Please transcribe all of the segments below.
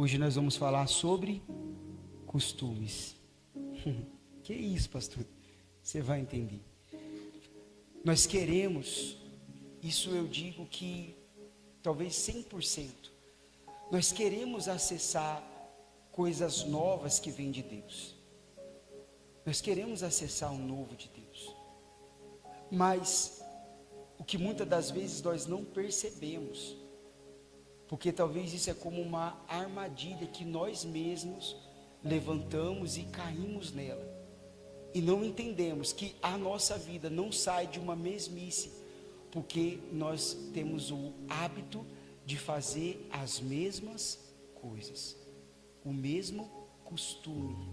Hoje nós vamos falar sobre costumes. Que isso, pastor? Você vai entender. Nós queremos, isso eu digo que talvez 100%, nós queremos acessar coisas novas que vêm de Deus. Nós queremos acessar o novo de Deus. Mas o que muitas das vezes nós não percebemos, porque talvez isso é como uma armadilha que nós mesmos levantamos e caímos nela, e não entendemos que a nossa vida não sai de uma mesmice, porque nós temos o hábito de fazer as mesmas coisas, o mesmo costume,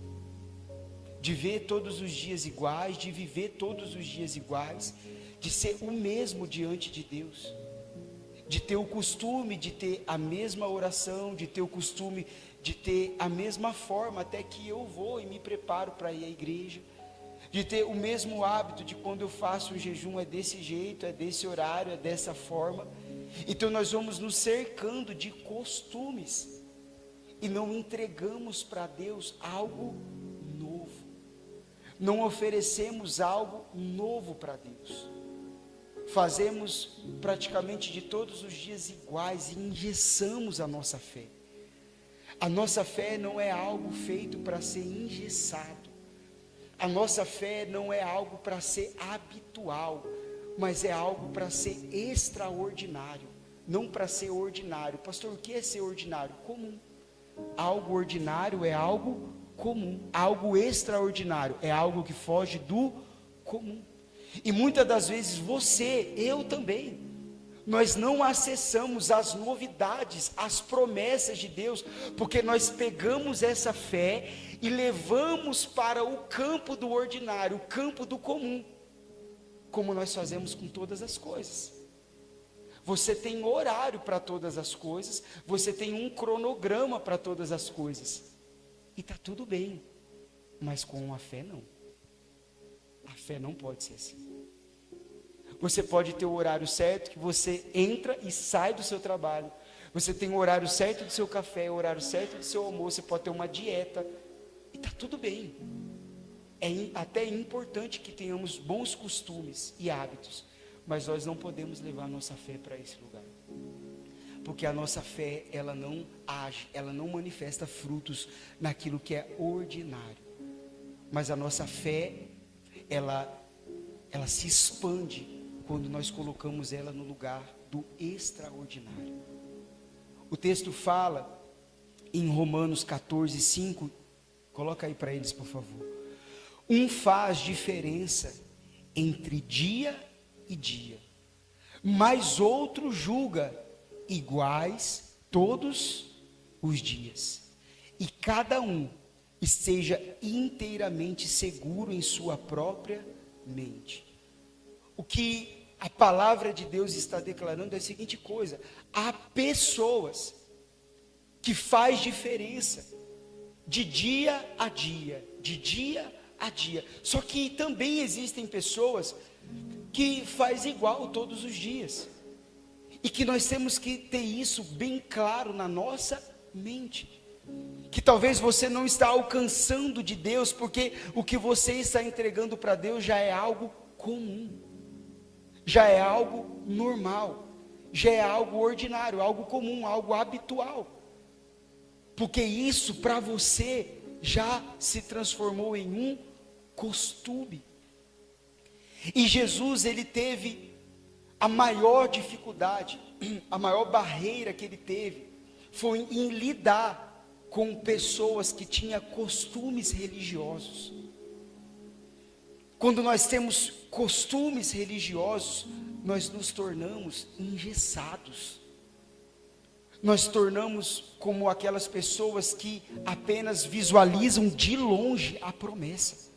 de ver todos os dias iguais, de viver todos os dias iguais, de ser o mesmo diante de Deus, de ter o costume de ter a mesma oração, de ter o costume de ter a mesma forma até que eu vou e me preparo para ir à igreja, de ter o mesmo hábito de quando eu faço um jejum é desse jeito, é desse horário, é dessa forma. Então nós vamos nos cercando de costumes e não entregamos para Deus algo novo, não oferecemos algo novo para Deus. Fazemos praticamente de todos os dias iguais e engessamos a nossa fé. A nossa fé não é algo feito para ser engessado. A nossa fé não é algo para ser habitual, mas é algo para ser extraordinário, não para ser ordinário. Pastor, o que é ser ordinário? Comum. Algo ordinário é algo comum. Algo extraordinário é algo que foge do comum. E muitas das vezes você, eu também, nós não acessamos as novidades, as promessas de Deus, porque nós pegamos essa fé e levamos para o campo do ordinário, o campo do comum, como nós fazemos com todas as coisas. Você tem horário para todas as coisas, você tem um cronograma para todas as coisas, e está tudo bem, mas com a fé não. A fé não pode ser assim. Você pode ter o horário certo, que você entra e sai do seu trabalho. Você tem o horário certo do seu café, o horário certo do seu almoço. Você pode ter uma dieta. E está tudo bem. É até importante que tenhamos bons costumes e hábitos. Mas nós não podemos levar a nossa fé para esse lugar. Porque a nossa fé, ela não age, ela não manifesta frutos naquilo que é ordinário. Mas a nossa fé, ela se expande quando nós colocamos ela no lugar do extraordinário. O texto fala em Romanos 14:5, coloca aí para eles, por favor. Faz diferença entre dia e dia, mas outro julga iguais todos os dias. E cada um esteja inteiramente seguro em sua própria mente. O que a palavra de Deus está declarando é a seguinte coisa: há pessoas que faz diferença de dia a dia, de dia a dia. Só que também existem pessoas que faz igual todos os dias. E que nós temos que ter isso bem claro na nossa mente. Que talvez você não está alcançando de Deus, porque o que você está entregando para Deus já é algo comum, já é algo normal, já é algo ordinário, algo comum, algo habitual, porque isso para você já se transformou em um costume. E Jesus, ele teve a maior dificuldade, a maior barreira que ele teve, foi em lidar com pessoas que tinham costumes religiosos. Quando nós temos costumes religiosos, nós nos tornamos engessados. Nós tornamos como aquelas pessoas que apenas visualizam de longe a promessa,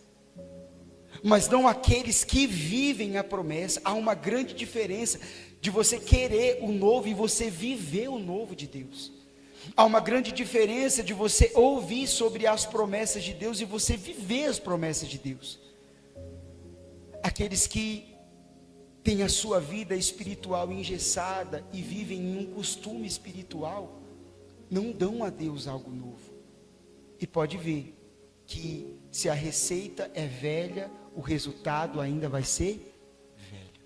mas não aqueles que vivem a promessa. Há uma grande diferença de você querer o novo e você viver o novo de Deus. Há uma grande diferença de você ouvir sobre as promessas de Deus e você viver as promessas de Deus. Aqueles que têm a sua vida espiritual engessada e vivem em um costume espiritual, não dão a Deus algo novo. E pode ver que se a receita é velha, o resultado ainda vai ser velho.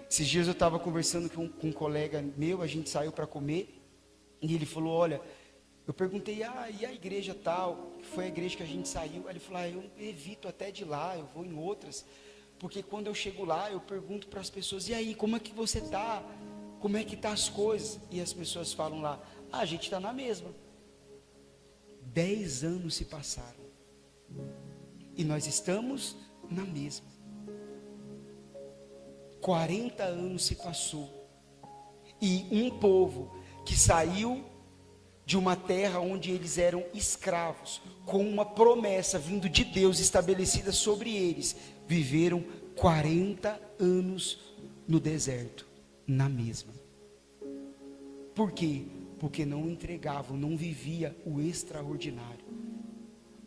Esses dias eu estava conversando com um colega meu, a gente saiu para comer, e ele falou, olha, eu perguntei, e a igreja tal, que foi a igreja que a gente saiu? Aí ele falou, eu evito até de ir lá, eu vou em outras, porque quando eu chego lá, eu pergunto para as pessoas, e aí, como é que você está? Como é que estão as coisas? E as pessoas falam lá, a gente está na mesma. 10 anos se passaram, e nós estamos na mesma. 40 anos se passou, e um povo que saiu de uma terra onde eles eram escravos, com uma promessa vindo de Deus estabelecida sobre eles, viveram 40 anos no deserto, na mesma. Por quê? Porque não entregavam, não vivia o extraordinário,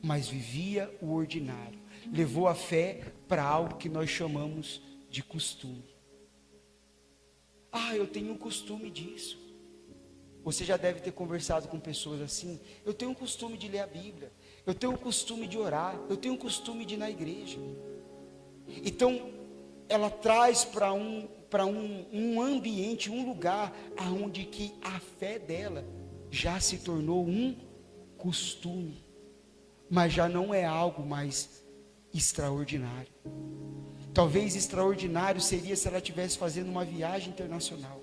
mas vivia o ordinário. Levou a fé para algo que nós chamamos de costume. Eu tenho um costume disso. Você já deve ter conversado com pessoas assim. Eu tenho um costume de ler a Bíblia. Eu tenho um costume de orar. Eu tenho um costume de ir na igreja. Então, ela traz para um ambiente, um lugar, onde que a fé dela já se tornou um costume. Mas já não é algo mais extraordinário. Talvez extraordinário seria se ela estivesse fazendo uma viagem internacional.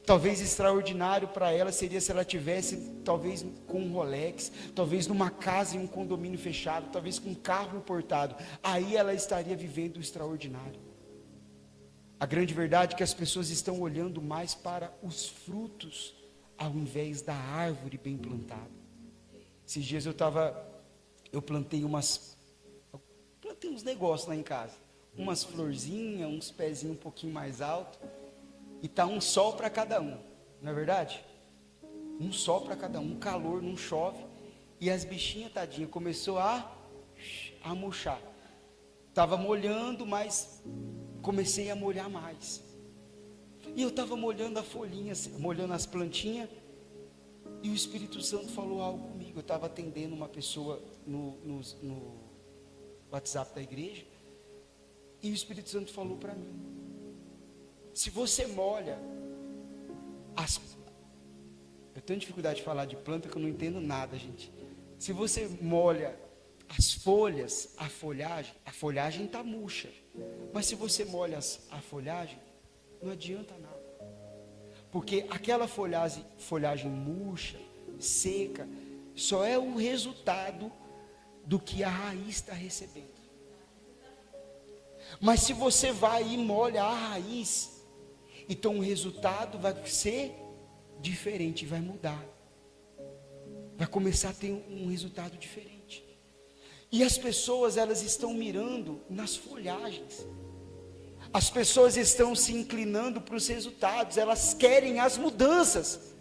Talvez extraordinário para ela seria se ela tivesse, talvez com um Rolex, talvez numa casa em um condomínio fechado, talvez com um carro importado. Aí ela estaria vivendo o extraordinário. A grande verdade é que as pessoas estão olhando mais para os frutos, ao invés da árvore bem plantada. Esses dias eu plantei uns negócios lá em casa, umas florzinhas, uns pezinhos um pouquinho mais alto. E está um sol para cada um, não é verdade? Um sol para cada um, calor, não chove. E as bichinhas, tadinhas, começou a murchar. Estava molhando, mas comecei a molhar mais. E eu estava molhando a folhinha, molhando as plantinhas. E o Espírito Santo falou algo comigo. Eu estava atendendo uma pessoa no WhatsApp da igreja. E o Espírito Santo falou para mim. Se você molha eu tenho dificuldade de falar de planta que eu não entendo nada, gente. Se você molha as folhas, a folhagem está murcha. Mas se você molha a folhagem, não adianta nada. Porque aquela folhagem murcha, seca, só é o resultado do que a raiz está recebendo. Mas se você vai e molha a raiz, então o resultado vai ser diferente, vai mudar. Vai começar a ter um resultado diferente. E as pessoas, elas estão mirando nas folhagens. As pessoas estão se inclinando para os resultados, elas querem as mudanças.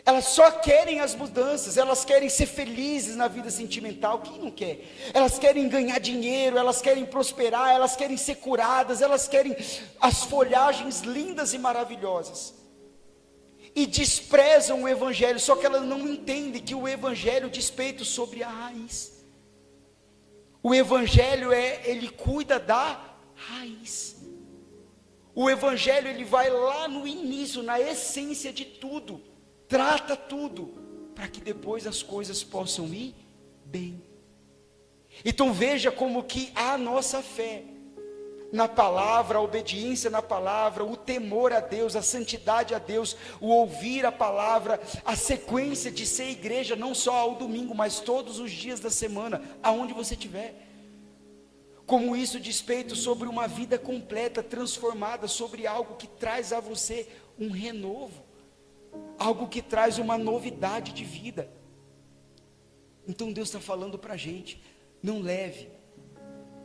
Elas só querem as mudanças, elas querem ser felizes na vida sentimental. Quem não quer? Elas querem ganhar dinheiro, elas querem prosperar, elas querem ser curadas, elas querem as folhagens lindas e maravilhosas. E desprezam o Evangelho, só que elas não entendem que o Evangelho diz respeito sobre a raiz. O Evangelho ele cuida da raiz. O Evangelho ele vai lá no início, na essência de tudo. Trata tudo, para que depois as coisas possam ir bem. Então veja como que a nossa fé, na palavra, a obediência na palavra, o temor a Deus, a santidade a Deus, o ouvir a palavra, a sequência de ser igreja, não só ao domingo, mas todos os dias da semana, aonde você estiver. Como isso diz respeito sobre uma vida completa, transformada, sobre algo que traz a você um renovo. Algo que traz uma novidade de vida. Então Deus está falando para a gente, não leve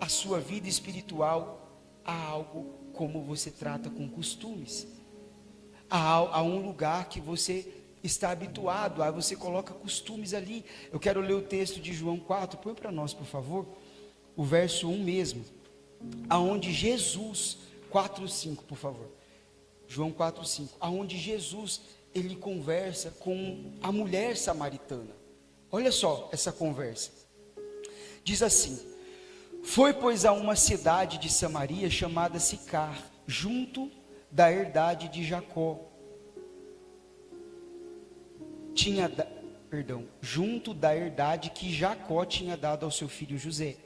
a sua vida espiritual a algo como você trata com costumes, a um lugar que você está habituado, aí você coloca costumes ali. Eu quero ler o texto de João 4, põe para nós por favor, o verso 1 mesmo, aonde Jesus, 4:5 por favor, João 4:5, aonde Jesus ele conversa com a mulher samaritana. Olha só essa conversa. Diz assim: foi, pois, a uma cidade de Samaria chamada Sicar, junto da herdade de Jacó. Junto da herdade que Jacó tinha dado ao seu filho José.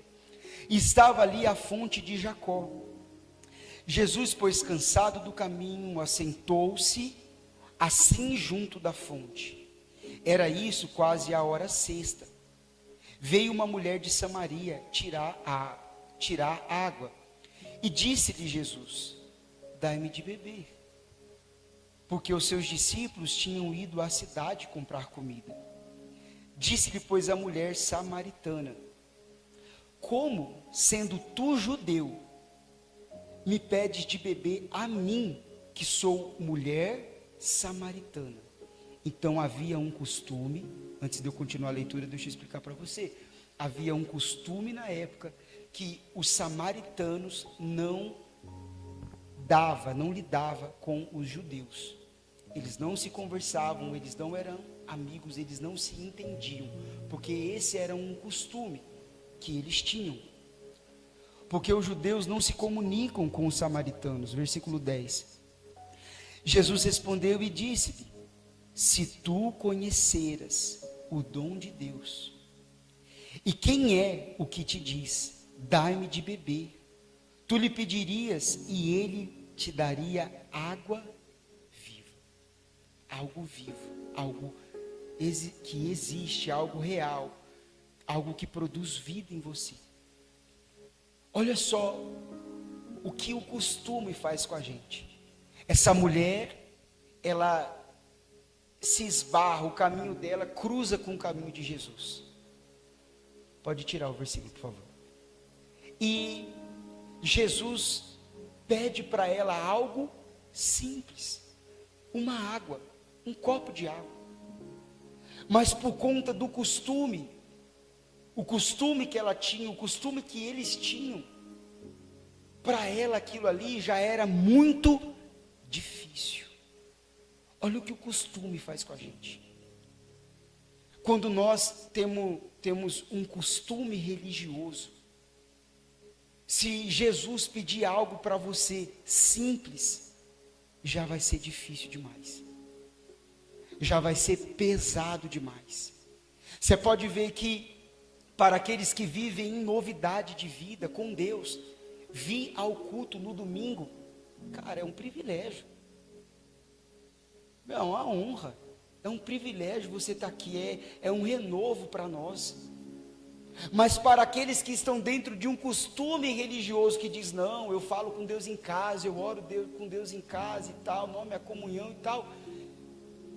Estava ali a fonte de Jacó. Jesus, pois, cansado do caminho, assentou-se assim junto da fonte. Era isso quase a hora sexta. Veio uma mulher de Samaria tirar água. E disse-lhe Jesus: dai-me de beber. Porque os seus discípulos tinham ido à cidade comprar comida. Disse-lhe, pois, a mulher samaritana: como, sendo tu judeu, me pedes de beber a mim, que sou mulher samaritana? Então havia um costume, antes de eu continuar a leitura, deixa eu explicar para você. Havia um costume na época que os samaritanos não lidavam com os judeus. Eles não se conversavam, eles não eram amigos, eles não se entendiam, porque esse era um costume que eles tinham. Porque os judeus não se comunicam com os samaritanos. Versículo 10. Jesus respondeu e disse-lhe: se tu conheceras o dom de Deus, e quem é o que te diz, dai-me de beber, tu lhe pedirias e ele te daria água viva. Algo vivo, algo que existe, algo real, algo que produz vida em você. Olha só o que o costume faz com a gente. Essa mulher, ela se esbarra, o caminho dela cruza com o caminho de Jesus. Pode tirar o versículo, por favor. E Jesus pede para ela algo simples: uma água, um copo de água. Mas por conta do costume, o costume que ela tinha, o costume que eles tinham, para ela aquilo ali já era muito difícil. Olha o que o costume faz com a gente. Quando nós temos um costume religioso, se Jesus pedir algo para você simples, já vai ser difícil demais. Já vai ser pesado demais. Você pode ver que para aqueles que vivem em novidade de vida com Deus, vir ao culto no domingo, cara, é um privilégio. É uma honra, é um privilégio você estar aqui, é um renovo para nós. Mas para aqueles que estão dentro de um costume religioso que diz: não, eu falo com Deus em casa, eu oro com Deus em casa e tal, nome é comunhão e tal,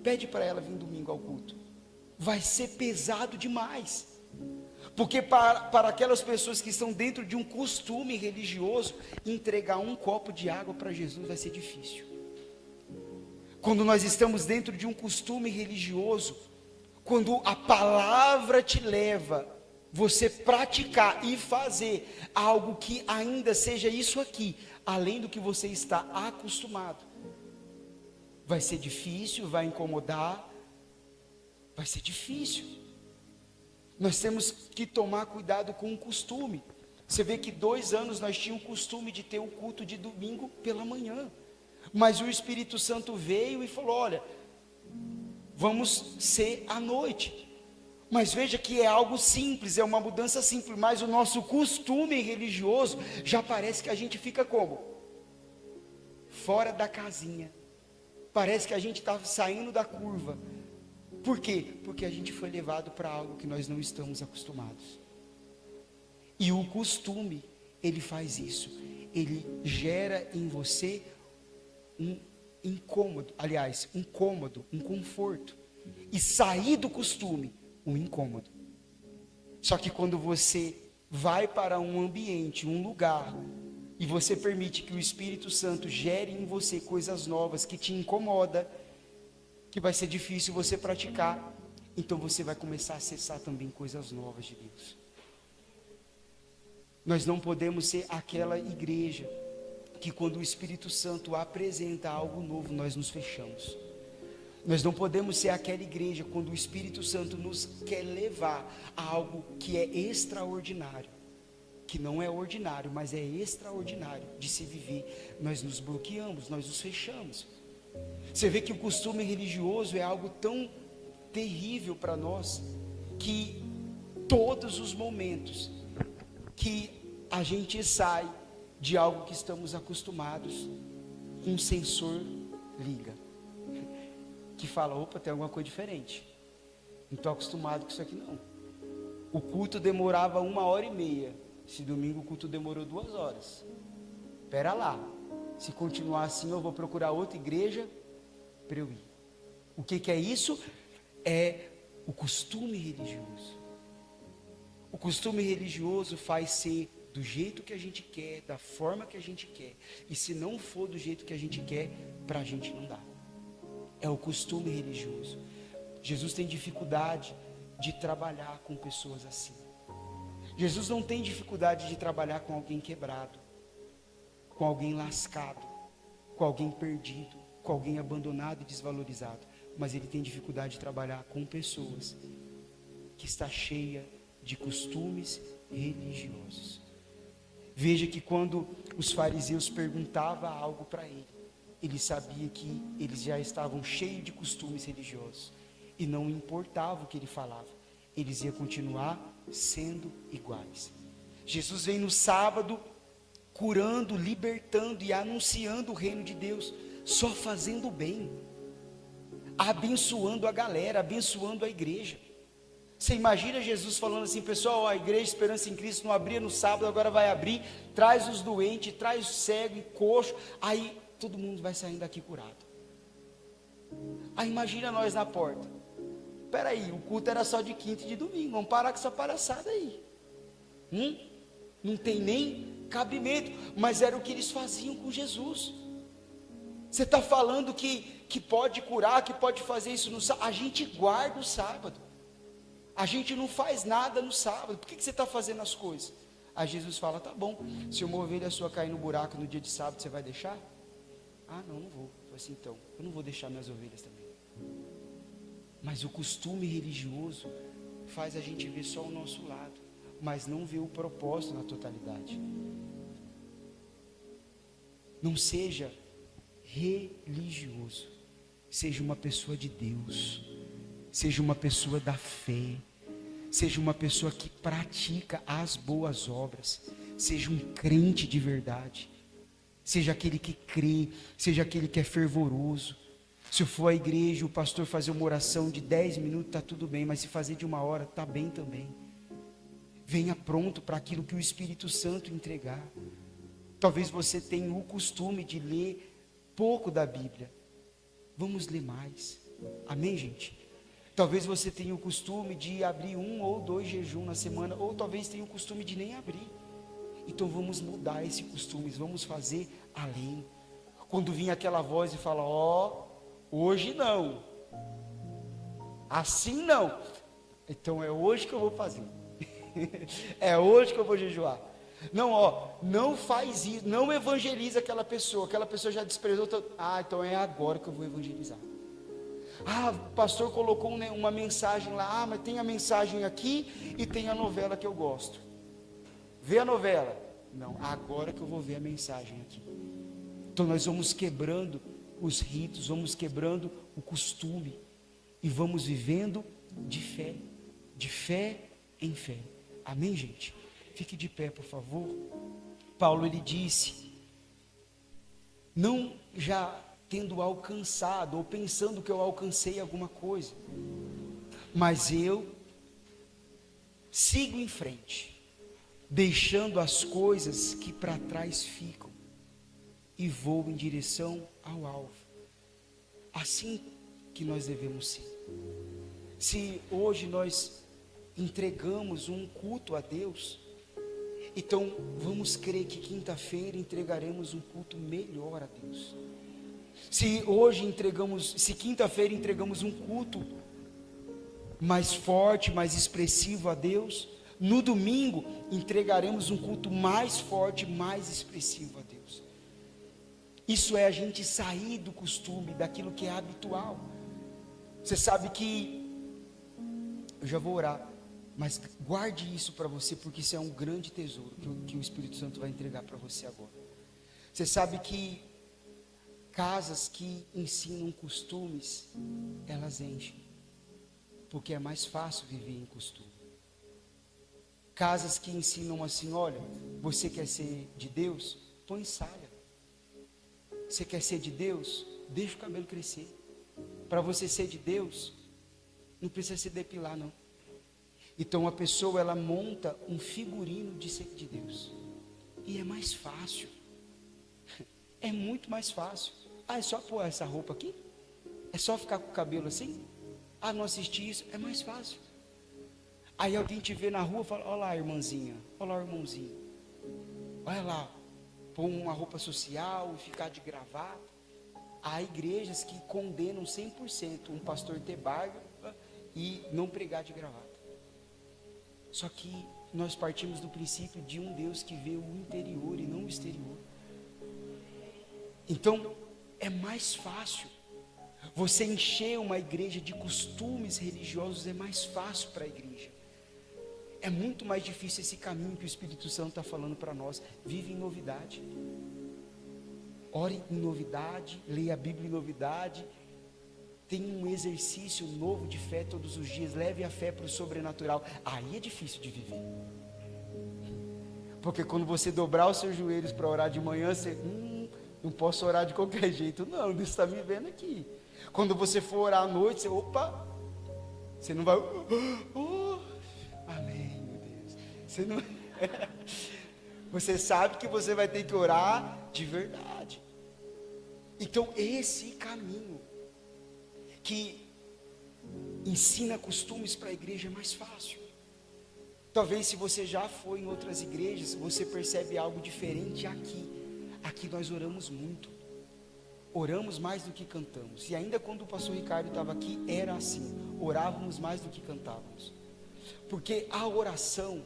pede para ela vir domingo ao culto. Vai ser pesado demais. Porque para aquelas pessoas que estão dentro de um costume religioso, entregar um copo de água para Jesus vai ser difícil. Quando nós estamos dentro de um costume religioso, quando a palavra te leva você praticar e fazer algo que ainda seja isso aqui, além do que você está acostumado, vai ser difícil, vai incomodar, vai ser difícil. Nós temos que tomar cuidado com o costume. Você vê que 2 anos nós tínhamos o costume de ter o culto de domingo pela manhã, mas o Espírito Santo veio e falou: olha, vamos ser à noite. Mas veja que é algo simples, é uma mudança simples, mas o nosso costume religioso já parece que a gente fica como? Fora da casinha. Parece que a gente está saindo da curva. Por quê? Porque a gente foi levado para algo que nós não estamos acostumados. E o costume, ele faz isso. Ele gera em você um incômodo, um cômodo, um conforto. E sair do costume, um incômodo. Só que quando você vai para um ambiente, um lugar, e você permite que o Espírito Santo gere em você coisas novas que te incomoda, que vai ser difícil você praticar, então você vai começar a acessar também coisas novas de Deus. Nós não podemos ser aquela igreja que quando o Espírito Santo apresenta algo novo, nós nos fechamos. Nós não podemos ser aquela igreja quando o Espírito Santo nos quer levar a algo que é extraordinário, que não é ordinário, mas é extraordinário de se viver. Nós nos bloqueamos, nós nos fechamos. Você vê que o costume religioso é algo tão terrível para nós, que todos os momentos que a gente sai de algo que estamos acostumados, um sensor liga, que fala, opa, tem alguma coisa diferente, não estou acostumado com isso aqui não. O culto demorava 1h30, esse domingo o culto demorou 2 horas. Espera lá, se continuar assim eu vou procurar outra igreja para eu ir. O que é isso? É o costume religioso. O costume religioso faz ser do jeito que a gente quer, da forma que a gente quer, e se não for do jeito que a gente quer, para a gente não dá. É o costume religioso. Jesus tem dificuldade de trabalhar com pessoas assim. Jesus não tem dificuldade de trabalhar com alguém quebrado, com alguém lascado, com alguém perdido, com alguém abandonado e desvalorizado, mas ele tem dificuldade de trabalhar com pessoas que está cheia de costumes religiosos. Veja que quando os fariseus perguntavam algo para ele, ele sabia que eles já estavam cheios de costumes religiosos, e não importava o que ele falava, eles iam continuar sendo iguais. Jesus vem no sábado, curando, libertando e anunciando o reino de Deus, só fazendo bem, abençoando a galera, abençoando a igreja. Você imagina Jesus falando assim, pessoal, a igreja Esperança em Cristo não abria no sábado, agora vai abrir, traz os doentes, traz o cego e coxo, aí todo mundo vai saindo daqui curado. Aí imagina nós na porta, peraí, o culto era só de quinta e de domingo, vamos parar com essa palhaçada aí, não tem nem cabimento, mas era o que eles faziam com Jesus. Você está falando que pode curar, que pode fazer isso no sábado, a gente guarda o sábado, a gente não faz nada no sábado, por que você está fazendo as coisas? Aí Jesus fala, tá bom, se uma ovelha sua cair no buraco no dia de sábado, você vai deixar? Ah, não vou. Eu assim, então, eu não vou deixar minhas ovelhas também. Mas o costume religioso faz a gente ver só o nosso lado, mas não ver o propósito na totalidade. Não seja religioso, seja uma pessoa de Deus, seja uma pessoa da fé, seja uma pessoa que pratica as boas obras, seja um crente de verdade, seja aquele que crê, seja aquele que é fervoroso. Se eu for à igreja, o pastor fazer uma oração de 10 minutos, está tudo bem, mas se fazer de 1 hora, está bem também. Venha pronto para aquilo que o Espírito Santo entregar. Talvez você tenha o costume de ler pouco da Bíblia, vamos ler mais, amém, gente? Talvez você tenha o costume de abrir 1 ou 2 jejuns na semana, ou talvez tenha o costume de nem abrir. Então vamos mudar esse costume, vamos fazer além. Quando vir aquela voz e fala, hoje não, assim não, então é hoje que eu vou fazer, é hoje que eu vou jejuar. Não, não faz isso, não evangeliza aquela pessoa já desprezou, então é agora que eu vou evangelizar. O pastor colocou uma mensagem lá, mas tem a mensagem aqui e tem a novela que eu gosto. Vê a novela. Não, agora que eu vou ver a mensagem aqui. Então nós vamos quebrando os ritos, vamos quebrando o costume e vamos vivendo de fé em fé. Amém, gente? Fique de pé, por favor. Paulo, ele disse, não já tendo alcançado, ou pensando que eu alcancei alguma coisa, mas eu sigo em frente, deixando as coisas que para trás ficam, e vou em direção ao alvo. Assim que nós devemos ser. Se hoje nós entregamos um culto a Deus, então vamos crer que quinta-feira entregaremos um culto melhor a Deus. Se quinta-feira entregamos um culto mais forte, mais expressivo a Deus, no domingo entregaremos um culto mais forte, mais expressivo a Deus. Isso é a gente sair do costume, daquilo que é habitual. Você sabe que, eu já vou orar, mas guarde isso para você, porque isso é um grande tesouro que o Espírito Santo vai entregar para você agora. Você sabe que casas que ensinam costumes, elas enchem, porque é mais fácil viver em costume. Casas que ensinam assim, olha, você quer ser de Deus? Põe saia. Você quer ser de Deus? Deixa o cabelo crescer. Para você ser de Deus, não precisa se depilar não. Então a pessoa, ela monta um figurino de ser de Deus, e é mais fácil, é muito mais fácil. Ah, é só pôr essa roupa aqui? É só ficar com o cabelo assim? Ah, não assistir isso? É mais fácil. Aí alguém te vê na rua e fala, olha lá, irmãzinha, olha lá, irmãozinho, olha lá, pôr uma roupa social e ficar de gravata. Há igrejas que condenam 100% um pastor ter barba e não pregar de gravata. Só que nós partimos do princípio de um Deus que vê o interior e não o exterior. Então, é mais fácil. Você encher uma igreja de costumes religiosos é mais fácil para a igreja. É muito mais difícil esse caminho que o Espírito Santo está falando para nós. Vive em novidade. Ore em novidade, leia a Bíblia em novidade. Tem um exercício novo de fé todos os dias. Leve a fé para o sobrenatural. Aí é difícil de viver. Porque quando você dobrar os seus joelhos para orar de manhã, você, não posso orar de qualquer jeito. Não, Deus está me vendo aqui. Quando você for orar à noite, você, opa, você não vai, amém, meu Deus. Você não, você sabe que você vai ter que orar de verdade. Então esse caminho que ensina costumes para a igreja é mais fácil. Talvez se você já foi em outras igrejas, você percebe algo diferente aqui. Aqui nós oramos muito. Oramos mais do que cantamos. E ainda quando o pastor Ricardo estava aqui, era assim. Orávamos mais do que cantávamos. Porque a oração,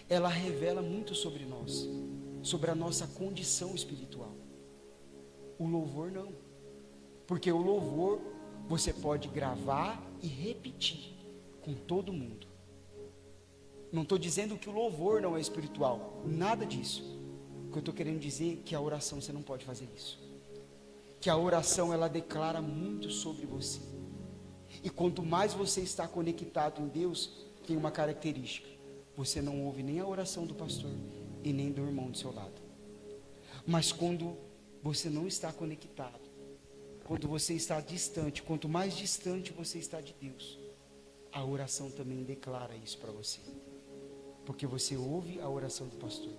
ela revela muito sobre nós, sobre a nossa condição espiritual. O louvor não. Porque o louvor você pode gravar e repetir com todo mundo. Não estou dizendo que o louvor não é espiritual, nada disso. O que eu estou querendo dizer é que a oração você não pode fazer isso. Que a oração ela declara muito sobre você. E quanto mais você está conectado em Deus, tem uma característica: você não ouve nem a oração do pastor e nem do irmão do seu lado. Mas quando você não está conectado, quando você está distante, quanto mais distante você está de Deus, a oração também declara isso para você. Porque você ouve a oração do pastor,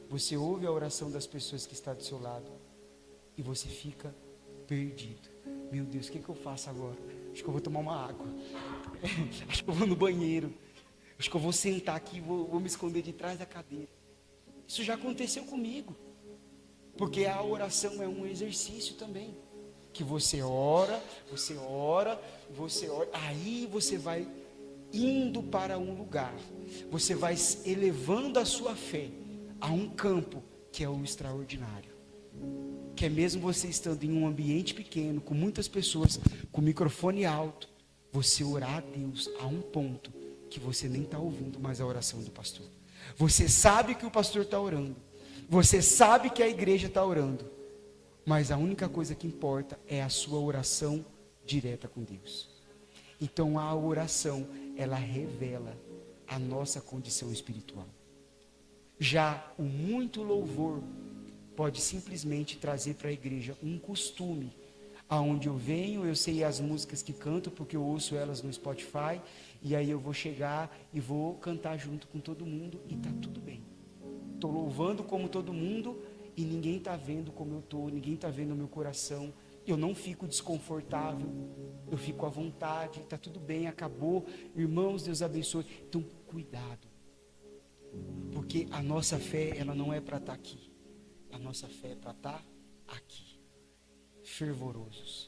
você ouve a oração das pessoas que estão do seu lado, e você fica perdido. Meu Deus, o que eu faço agora? Acho que eu vou tomar uma água. Acho que eu vou no banheiro. Acho que eu vou sentar aqui, vou me esconder de trás da cadeira. Isso já aconteceu comigo. Porque a oração é um exercício também. Que você ora, aí você vai indo para um lugar. Você vai elevando a sua fé a um campo que é o extraordinário. Que é mesmo você estando em um ambiente pequeno, com muitas pessoas, com o microfone alto, você orar a Deus a um ponto que você nem está ouvindo mais a oração do pastor. Você sabe que o pastor está orando, você sabe que a igreja está orando, mas a única coisa que importa é a sua oração direta com Deus. Então a oração, ela revela a nossa condição espiritual. Já o muito louvor pode simplesmente trazer para a igreja um costume, aonde eu venho, eu sei as músicas que canto, porque eu ouço elas no Spotify, e aí eu vou chegar e vou cantar junto com todo mundo, e está tudo bem. Estou louvando como todo mundo, e ninguém está vendo como eu estou, ninguém está vendo o meu coração, eu não fico desconfortável, eu fico à vontade, está tudo bem, acabou, irmãos, Deus abençoe. Então, cuidado, porque a nossa fé, ela não é para estar aqui. A nossa fé é para estar aqui, fervorosas.